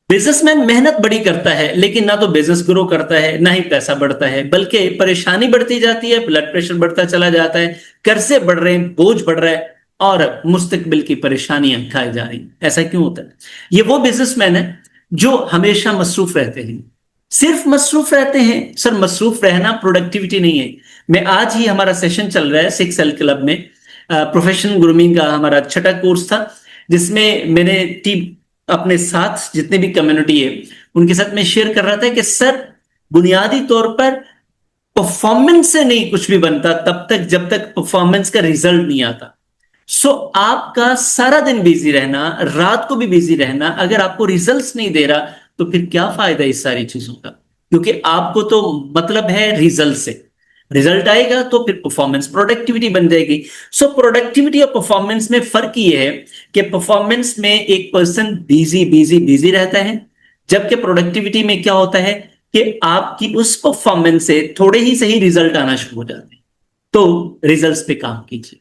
Businessman मेहनत बड़ी करता है, लेकिन ना तो बिजनेस ग्रो करता है ना ही पैसा बढ़ता है, बल्कि परेशानी बढ़ती जाती है, ब्लड प्रेशर बढ़ता चला जाता है, कर्जे बढ़ रहे हैं, बोझ बढ़ रहा है और मुस्तकबिल की परेशानियां खाई जा रही हैं। ऐसा क्यों होता है? ये वो बिजनेसमैन है जो हमेशा मसरूफ रहते हैं। सिर्फ मसरूफ रहते हैं सर, मसरूफ रहना प्रोडक्टिविटी नहीं है। मैं आज ही, हमारा सेशन चल रहा है 6L क्लब में, प्रोफेशनल ग्रूमिंग का हमारा छठा कोर्स था, जिसमें मैंने टीम अपने साथ जितने भी कम्युनिटी है उनके साथ मैं शेयर कर रहा था कि सर, बुनियादी तौर पर परफॉर्मेंस से नहीं कुछ भी बनता तब तक जब तक परफॉर्मेंस का रिजल्ट नहीं आता। सो आपका सारा दिन बिजी रहना, रात को भी बिजी रहना, अगर आपको रिजल्ट्स नहीं दे रहा तो फिर क्या फायदा इस सारी चीजों का? क्योंकि आपको तो मतलब है रिजल्ट से, रिजल्ट आएगा तो फिर परफॉर्मेंस, प्रोडक्टिविटी बन जाएगी। सो प्रोडक्टिविटी और परफॉर्मेंस में फर्क ये है कि परफॉर्मेंस में एक पर्सन बिजी बिजी बिजी रहता है, जबकि प्रोडक्टिविटी में क्या होता है कि आपकी उस परफॉर्मेंस से थोड़े ही सही रिजल्ट आना शुरू हो जाते हैं। तो रिजल्ट्स पे काम कीजिए।